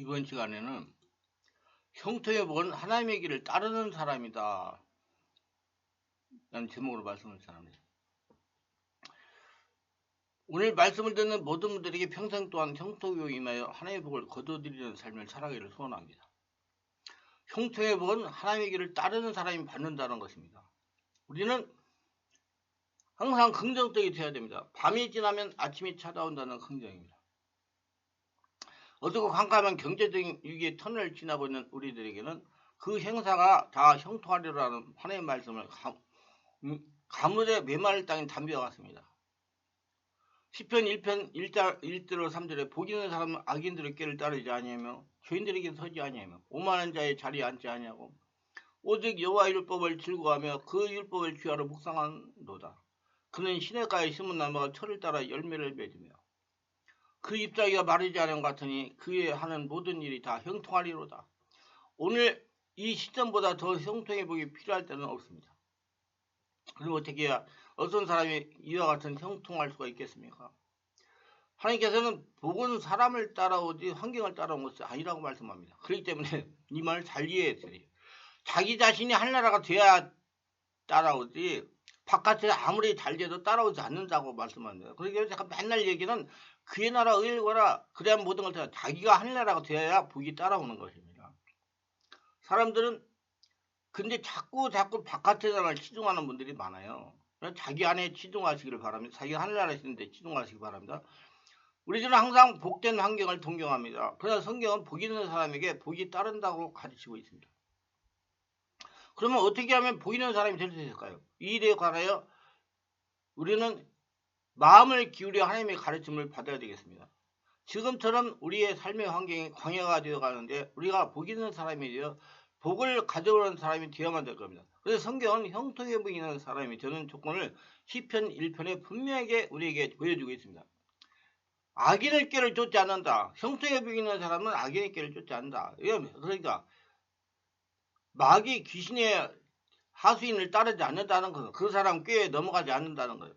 이번 시간에는 형통의 복은 하나님의 길을 따르는 사람이다 라는 제목으로 말씀을 전합니다. 오늘 말씀을 듣는 모든 분들에게 평생 동안 형통에 임하여 하나님의 복을 거둬들이는 삶을 살아가기를 소원합니다. 형통의 복은 하나님의 길을 따르는 사람이 받는다는 것입니다. 우리는 항상 긍정적이 되어야 됩니다. 밤이 지나면 아침이 찾아온다는 긍정입니다. 어두고 캄캄한 경제적인 위기의 터널을 지나고 있는 우리들에게는 그 행사가 다 형통하리라는 하나님의 말씀을 가물에 메마를 땅인 담비와 같습니다. 시편 1편 1절 3절에 복 있는 사람은 악인들의 길을 따르지 아니하며 죄인들에게 서지 아니하며 오만한 자의 자리에 앉지 아니하고 오직 여호와의 율법을 즐거워하며 그 율법을 귀하로 묵상하노다. 그는 시냇가에 심은 나무가 철을 따라 열매를 맺으며 그 잎사귀가 마르지 않은 것 같으니 그의 하는 모든 일이 다 형통하리로다. 오늘 이 시점보다 더 형통의 복이 필요할 때는 없습니다. 그럼 어떻게 해야 어떤 사람이 이와 같은 형통할 수가 있겠습니까? 하나님께서는 복은 사람을 따라오지 환경을 따라온 것이 아니라고 말씀합니다. 그렇기 때문에 이 말을 잘 이해해야 돼요. 자기 자신이 하늘나라가 돼야 따라오지 바깥에 아무리 잘 돼도 따라오지 않는다고 말씀합니다. 그러니까 제가 맨날 얘기는 그의 나라 의일거라 그래야 모든 걸 다 자기가 하늘나라가 되어야 복이 따라오는 것입니다. 사람들은 근데 자꾸 바깥에다가 치중하는 분들이 많아요. 자기 안에 치중하시기를 바랍니다. 자기가 하늘나라에 있는데 치중하시기 바랍니다. 우리들은 항상 복된 환경을 동경합니다. 그러나 성경은 복 있는 사람에게 복이 따른다고 가르치고 있습니다. 그러면 어떻게 하면 복 있는 사람이 될 수 있을까요? 이 일에 관하여 우리는 마음을 기울여 하나님의 가르침을 받아야 되겠습니다. 지금처럼 우리의 삶의 환경이 광야가 되어 가는데 우리가 복 있는 사람이 되어 복을 가져오는 사람이 되어야만 될 겁니다. 그래서 성경은 형통해 보이는 사람이 되는 조건을 시편 1편에 분명하게 우리에게 보여주고 있습니다. 악인의 길을 쫓지 않는다. 형통해 보이는 사람은 악인의 길을 쫓지 않는다. 그러니까 마귀 귀신의 하수인을 따르지 않는다는 것은 그 사람 꾀에 넘어가지 않는다는 거예요.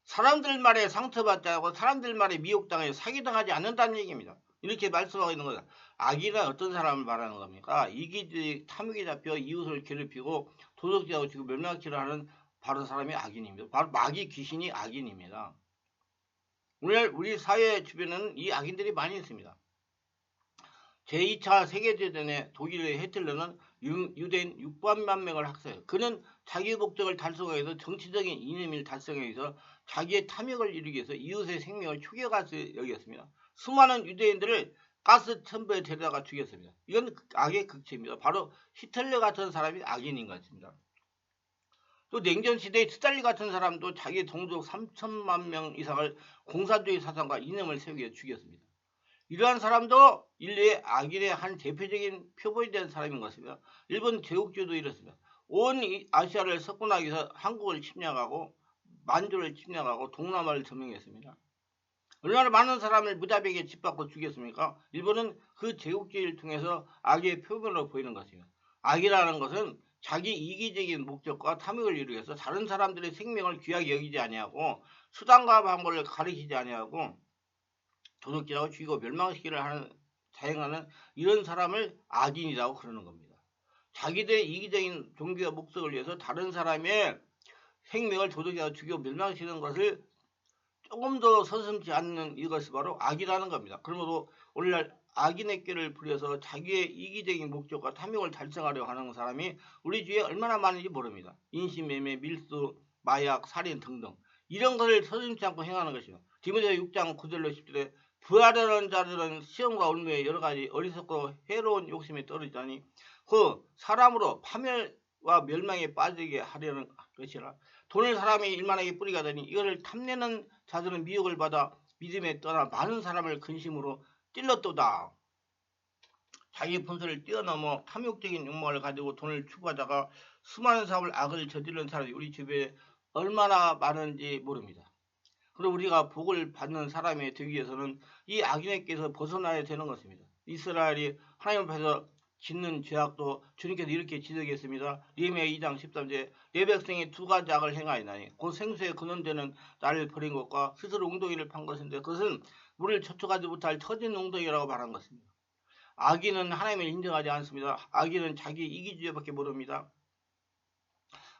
사람들 말에 상처받지 않고 사람들 말에 미혹당해 사기당하지 않는다는 얘기입니다. 이렇게 말씀하고 있는 거다. 악인은 어떤 사람을 말하는 겁니까? 이기주의 탐욕에 잡혀 이웃을 괴롭히고 도덕질하고 지금 멸망질을 하는 바로 사람이 악인입니다. 바로 마귀 귀신이 악인입니다. 오늘 우리 사회 주변에는 이 악인들이 많이 있습니다. 제2차 세계대전에 독일의 히틀러는 유대인 600만 명을 학살해요. 그는 자기 목적을 달성하기 위해서 정치적인 이념을 달성하기 위해서 자기의 탐욕을 이루기 위해서 이웃의 생명을 축여가서 여겼습니다. 수많은 유대인들을 가스 첨부에 데려다가 죽였습니다. 이건 악의 극치입니다. 바로 히틀러 같은 사람이 악인인 것입니다. 또 냉전시대의 스탈린 같은 사람도 자기 동족 3천만 명 이상을 공산주의 사상과 이념을 세우기 위해 죽였습니다. 이러한 사람도 인류의 악인의 한 대표적인 표본이 된 사람인 것입니다. 일본 제국주의도 이렇습니다. 온 아시아를 석권하기 위해서 한국을 침략하고 만주를 침략하고 동남아를 점령했습니다. 얼마나 많은 사람을 무자비하게 짓밟고 죽였습니까? 일본은 그 제국주의를 통해서 악의 표본으로 보이는 것입니다. 악이라는 것은 자기 이기적인 목적과 탐욕을 이루기 위해서 다른 사람들의 생명을 귀하게 여기지 아니하고 수단과 방법을 가리키지 아니하고 도둑질하고 죽이고 멸망시키를 자행하는 이런 사람을 악인이라고 그러는 겁니다. 자기들의 이기적인 종교와 목적을 위해서 다른 사람의 생명을 도둑질하고 죽이고 멸망시키는 것을 조금 더 서슴지 않는 이것이 바로 악이라는 겁니다. 그러므로 오늘날 악인의 꾀를 부려서 자기의 이기적인 목적과 탐욕을 달성하려 하는 사람이 우리 주위에 얼마나 많은지 모릅니다. 인신매매, 밀수, 마약, 살인 등등 이런 것을 서슴지 않고 행하는 것입니다. 디모데 6장 9절로 10절에 부하려는 자들은 시험과 올무에 여러가지 어리석고 해로운 욕심에 떨어지다니 그 사람으로 파멸과 멸망에 빠지게 하려는 것이라. 돈을 사람이 일만하게 뿌리게 하더니 이거를 탐내는 자들은 미혹을 받아 믿음에 떠나 많은 사람을 근심으로 찔렀도다. 자기 분수를 뛰어넘어 탐욕적인 욕망을 가지고 돈을 추구하다가 수많은 사업을 악을 저지르는 사람이 우리 주변에 얼마나 많은지 모릅니다. 그리고 우리가 복을 받는 사람이 되기 위해서는 이 악인에게서 벗어나야 되는 것입니다. 이스라엘이 하나님 앞에서 짓는 죄악도 주님께서 이렇게 지적했습니다. 느헤미야 2장 13절 내 백성이 두 가지 악을 행하였나니 곧 생수에 근원되는 나를 버린 것과 스스로 웅덩이를 판 것인데 그것은 물을 저촉하지 못할 터진 웅덩이라고 말한 것입니다. 악인은 하나님을 인정하지 않습니다. 악인은 자기 이기주의밖에 모릅니다.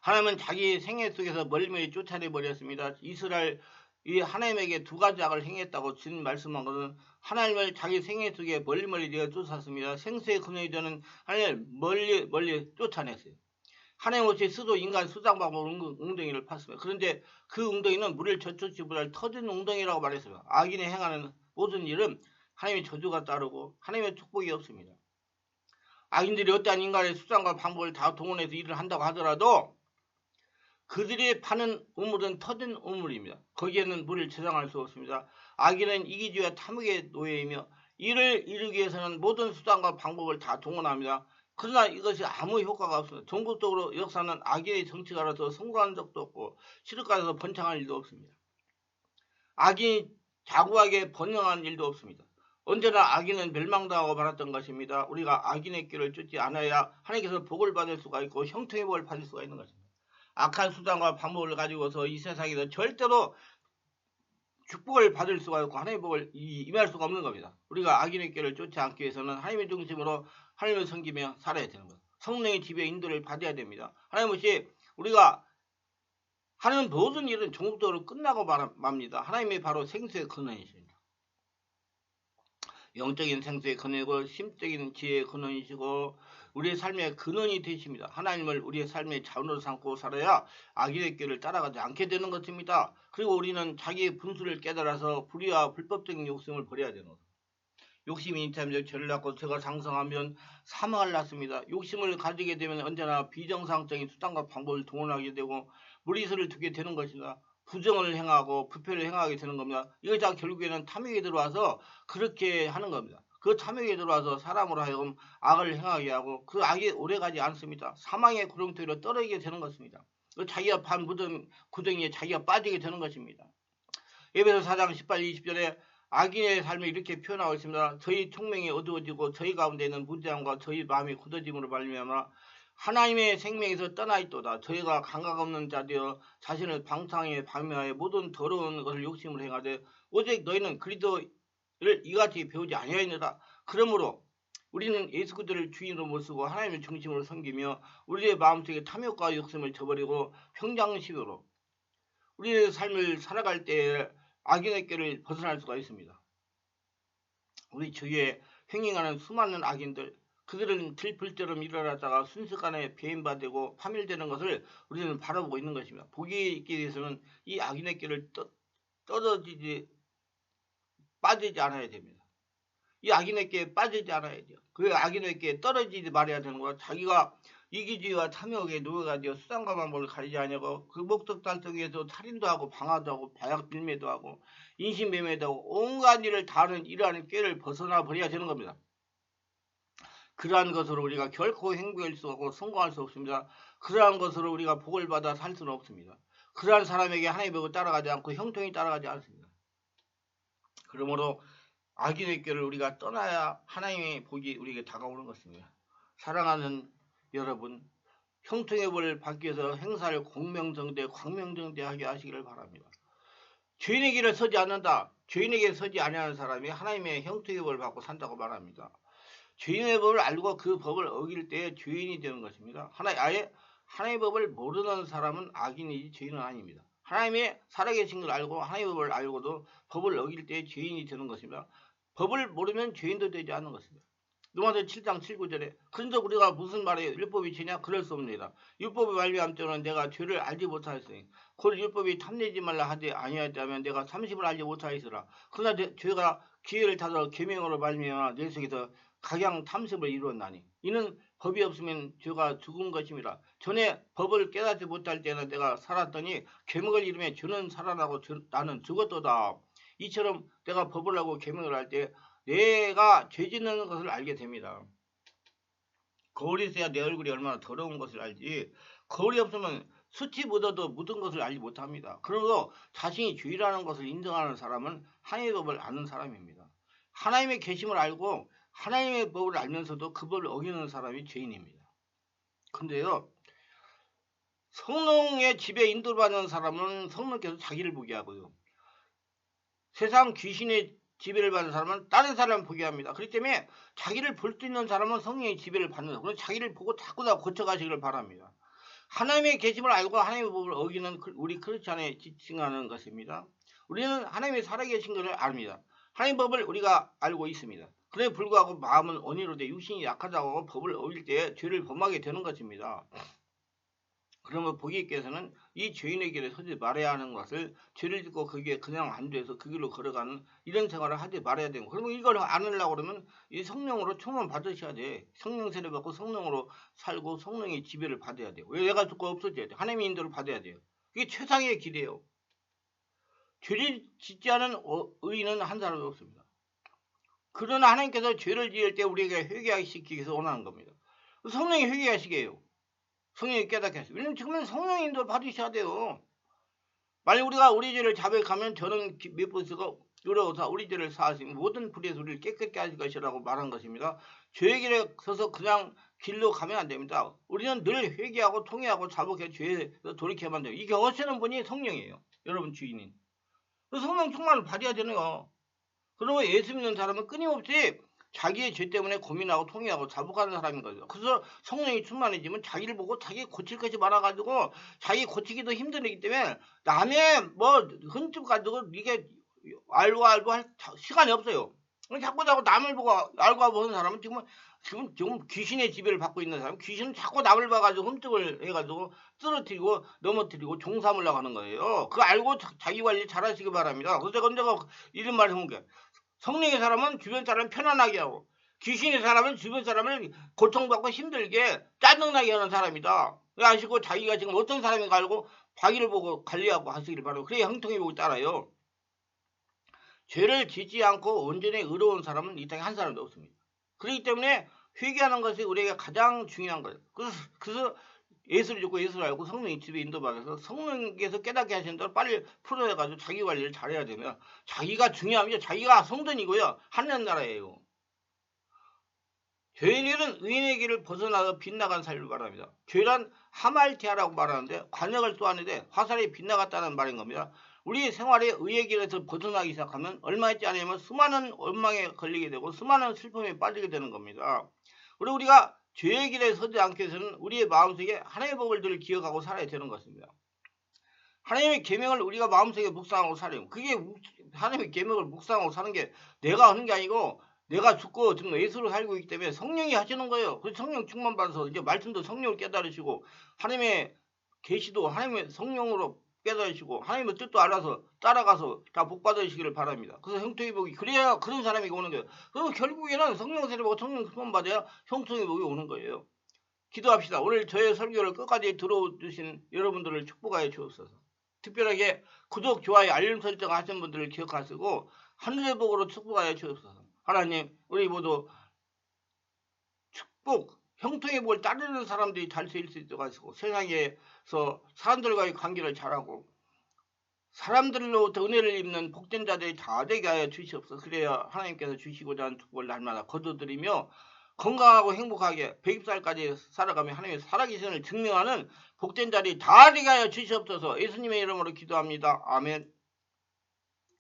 하나님은 자기 생애 속에서 멀리멀리 쫓아내 버렸습니다. 이스라엘 이 하나님에게 두 가지 악을 행했다고 주님 말씀한 것은 하나님을 자기 생애 속에 멀리멀리 내어 쫓았습니다. 생수의 근원이 되는 하나님을 멀리 쫓아냈어요. 하나님 없이 스스로 인간 수장방법 웅덩이를 팠습니다. 그런데 그 웅덩이는 물을 젖쫓지 못할 터진 웅덩이라고 말했어요. 악인이 행하는 모든 일은 하나님의 저주가 따르고 하나님의 축복이 없습니다. 악인들이 어떠한 인간의 수장과 방법을 다 동원해서 일을 한다고 하더라도 그들이 파는 우물은 터진 우물입니다. 거기에는 물을 저장할 수 없습니다. 악인은 이기주의와 탐욕의 노예이며 이를 이루기 위해서는 모든 수단과 방법을 다 동원합니다. 그러나 이것이 아무 효과가 없습니다. 전국적으로 역사는 악인의 정치가로서 성공한 적도 없고 시륵가에서 번창할 일도 없습니다. 악인이 자구하게 번영한 일도 없습니다. 언제나 악인은 멸망당하고 말았던 것입니다. 우리가 악인의 길을 쫓지 않아야 하나님께서 복을 받을 수가 있고 형통의 복을 받을 수가 있는 것입니다. 악한 수단과 방법을 가지고서 이 세상에서 절대로 축복을 받을 수가 없고 하나님의 복을 임할 수가 없는 겁니다. 우리가 악인의 길을 쫓지 않기 위해서는 하나님의 중심으로 하나님을 섬기며 살아야 되는 것. 성령의 지배 인도를 받아야 됩니다. 하나님 없이 우리가 하는 모든 일은 종국적으로 끝나고 맙니다. 하나님이 바로 생수의 근원이십니다. 영적인 생수의 근원이고 심적인 지혜의 근원이시고 우리의 삶의 근원이 되십니다. 하나님을 우리의 삶의 자원으로 삼고 살아야 악인의 길을 따라가지 않게 되는 것입니다. 그리고 우리는 자기의 분수를 깨달아서 불의와 불법적인 욕심을 버려야 되는 것. 욕심이 있다면 죄를 낳고 죄가 상성하면 사망을 낳습니다. 욕심을 가지게 되면 언제나 비정상적인 수단과 방법을 동원하게 되고 무리수를 두게 되는 것입니다. 부정을 행하고 부패를 행하게 되는 겁니다. 이거 다 결국에는 탐욕이 들어와서 그렇게 하는 겁니다. 그 탐욕이 들어와서 사람으로 하여금 악을 행하게 하고 그 악이 오래가지 않습니다. 사망의 구렁텅이로 떨어지게 되는 것입니다. 자기가 반 묻은 구덩이에 자기가 빠지게 되는 것입니다. 에베소 4장 18, 20절에 악인의 삶을 이렇게 표현하고 있습니다. 저희 총명이 어두워지고 저희 가운데 있는 무지함과 저희 마음이 굳어짐으로 말미암아 하나님의 생명에서 떠나 있도다. 저희가 감각 없는 자되어 자신을 방탕하게 방해하여 모든 더러운 것을 욕심을 행하되 오직 너희는 그리스도를 이같이 배우지 아니하였느라. 그러므로 우리는 예수 그리스도를 주인으로 모시고 하나님의 중심으로 섬기며 우리의 마음속에 탐욕과 욕심을 저버리고 평장심으로 우리의 삶을 살아갈 때 악인의 길을 벗어날 수가 있습니다. 우리 주위에 행행하는 수많은 악인들, 그들은 들불처럼 일어났다가 순식간에 배임받고 파멸되는 것을 우리는 바라보고 있는 것입니다. 복이 있기 위해서는 이 악인의 길을 빠지지 않아야 됩니다. 이 악인의 길에 빠지지 않아야 돼요. 그 악인의 길에 떨어지지 말아야 되는 거야. 자기가 이기주의와 탐욕에 노예가 되어 수단과 방법을 가리지 않냐고 그 목적 달성 위해서 살인도 하고 방화도 하고 마약 빌매도 하고 인신매매도 하고 온갖 일을 다 하는 이러한 꾀를 벗어나 버려야 되는 겁니다. 그러한 것으로 우리가 결코 행복할 수 없고 성공할 수 없습니다. 그러한 것으로 우리가 복을 받아 살 수는 없습니다. 그러한 사람에게 하나님의 복을 따라가지 않고 형통이 따라가지 않습니다. 그러므로 악인의 길을 우리가 떠나야 하나님의 복이 우리에게 다가오는 것입니다. 사랑하는 여러분, 형통의 복을 받기 위해서 행사를 공명정대, 광명정대하게 하시기를 바랍니다. 죄인의 길을 서지 않는다. 죄인에게 서지 아니하는 사람이 하나님의 형통의 복을 받고 산다고 말합니다. 죄인의 법을 알고 그 법을 어길 때 죄인이 되는 것입니다. 아예 하나님의 법을 모르는 사람은 악인이지 죄인은 아닙니다. 하나님의 살아계신 걸 알고 하나님의 법을 알고도 법을 어길 때 죄인이 되는 것입니다. 법을 모르면 죄인도 되지 않는 것입니다. 로마서 7장 7, 9절에 그런데 우리가 무슨 말에 율법이 죄냐? 그럴 수 없습니다. 율법의 말미암 때는 내가 죄를 알지 못하였으니 곧 율법이 탐내지 말라 하지 아니하였다면 내가 30을 알지 못하였으라. 그러나 죄가 기회를 타서 계명으로 말미암아 내 속에서 각양 탐습을 이루었나니 이는 법이 없으면 죄가 죽은 것입니다. 전에 법을 깨닫지 못할 때는 내가 살았더니 계명을 이루며 죄는 살아나고 나는 죽었도다. 이처럼 내가 법을 하고 계명을 할 때 내가 죄 짓는 것을 알게 됩니다. 거울이 있어야 내 얼굴이 얼마나 더러운 것을 알지 거울이 없으면 수치 묻어도 묻은 것을 알지 못합니다. 그러므로 자신이 죄라는 것을 인정하는 사람은 하나님의 법을 아는 사람입니다. 하나님의 계심을 알고 하나님의 법을 알면서도 그 법을 어기는 사람이 죄인입니다. 근데요, 성령의 지배 인도받는 사람은 성령께서 자기를 보게 하고요. 세상 귀신의 지배를 받는 사람은 다른 사람을 보게 합니다. 그렇기 때문에 자기를 볼 수 있는 사람은 성령의 지배를 받는 사람. 그래서 자기를 보고 자꾸 다 고쳐가시기를 바랍니다. 하나님의 계심을 알고 하나님의 법을 어기는 우리 크리스찬에 지칭하는 것입니다. 우리는 하나님이 살아계신 것을 압니다. 하나님의 법을 우리가 알고 있습니다. 그에 불구하고 마음은 원의로 돼 육신이 약하다고 하고 법을 어길 때 죄를 범하게 되는 것입니다. 그러면 보기께서는 이 죄인의 길에 서지 말아야 하는 것을 죄를 짓고 거기에 그냥 안돼서 그 길로 걸어가는 이런 생활을 하지 말아야 되고, 그러면 이걸 안 하려고 그러면 이 성령으로 충만 받으셔야 돼. 성령 세례 받고 성령으로 살고 성령의 지배를 받아야 돼요. 왜 내가 죽고 없어져야 돼. 하나님의 인도를 받아야 돼요. 이게 최상의 길이에요. 죄를 짓지 않은 의인은 한 사람도 없습니다. 그러나 하나님께서 죄를 지을 때 우리에게 회개하시키기 위해서 원하는 겁니다. 성령이 회개하시게요. 성령이 깨닫게 하시고. 왜냐면 지금은 성령 인도를 받으셔야 돼요. 만약 우리가 우리 죄를 자백하면 저는 몇 번 쓰고 의로워서 우리 죄를 사하시고 모든 불의에서 우리를 깨끗게 하실 것이라고 말한 것입니다. 죄의 길에 서서 그냥 길로 가면 안 됩니다. 우리는 늘 회개하고 통회하고 자복해 죄에서 돌이켜야만 돼요. 이 경험하시는 분이 성령이에요. 여러분 주인인. 성령 충만을 받아야 되네요. 그리고 예수 믿는 사람은 끊임없이 자기의 죄 때문에 고민하고 통회하고 자복하는 사람인 거죠. 그래서 성령이 충만해지면 자기를 보고 자기 고칠 것이 많아가지고 자기 고치기도 힘들기 때문에 남의 뭐 흠집 가지고 이게 알고 할 시간이 없어요. 자꾸 남을 보고 알고 보는 사람은 지금 귀신의 지배를 받고 있는 사람, 귀신은 자꾸 남을 봐가지고 흠집을 해가지고 쓰러뜨리고 넘어뜨리고 종사하려고 하는 거예요. 그거 알고 자기 관리 잘 하시기 바랍니다. 그래서 내가 이런 말을 해본 게, 성령의 사람은 주변 사람을 편안하게 하고 귀신의 사람은 주변 사람을 고통받고 힘들게 짜증나게 하는 사람이다. 아시고 자기가 지금 어떤 사람인가 알고 자기를 보고 관리하고 하시길 바라고, 그래야 형통이 보고 따라요. 죄를 짓지 않고 온전히 의로운 사람은 이 땅에 한 사람도 없습니다. 그렇기 때문에 회개하는 것이 우리에게 가장 중요한 거예요. 그래서 예수를 듣고 예수를 알고 성령의 집에 인도받아서 성령께서 깨닫게 하시는 대로 빨리 풀어내가지고 자기 관리를 잘해야 되면, 자기가 중요합니다. 자기가 성전이고요. 하늘 나라예요. 죄인 일은 의인의 길을 벗어나서 빗나간 삶을 말합니다. 죄란 하말티아라고 말하는데 관역을 쏘았는데 화살이 빗나갔다는 말인 겁니다. 우리 생활에 의의 길에서 벗어나기 시작하면 얼마 있지 않으면 수많은 원망에 걸리게 되고 수많은 슬픔에 빠지게 되는 겁니다. 그리고 우리가 죄의 길에 서지 않기 위해서는 우리의 마음속에 하나님의 법을 늘 기억하고 살아야 되는 것입니다. 하나님의 계명을 우리가 마음속에 묵상하고 살아요. 그게 하나님의 계명을 묵상하고 사는 게 내가 하는 게 아니고 내가 죽고 지금 예수로 살고 있기 때문에 성령이 하시는 거예요. 그래서 성령 충만 받아서 이제 말씀도 성령을 깨달으시고 하나님의 계시도 하나님의 성령으로 깨달으시고 하나님의 뜻도 알아서 따라가서 다 복 받으시기를 바랍니다. 그래서 형통의 복이, 그래야 그런 사람이 오는 거예요. 그럼 결국에는 성령 세례받고 성령 충만 받아야 형통의 복이 오는 거예요. 기도합시다. 오늘 저의 설교를 끝까지 들어주신 여러분들을 축복하여 주옵소서. 특별하게 구독, 좋아요, 알림 설정 하신 분들을 기억하시고 하늘의 복으로 축복하여 주옵소서. 하나님, 우리 모두 축복, 형통의 복을 따르는 사람들이 될 수 있도록 하시고 세상에서 사람들과의 관계를 잘하고 사람들로부터 은혜를 입는 복된 자들이 다 되게 하여 주시옵소서. 그래야 하나님께서 주시고자 하는 축복을 날마다 거둬들이며 건강하고 행복하게 100살까지 살아가며 하나님의 살아계신을 증명하는 복된 자들이 다 되게 하여 주시옵소서. 예수님의 이름으로 기도합니다. 아멘.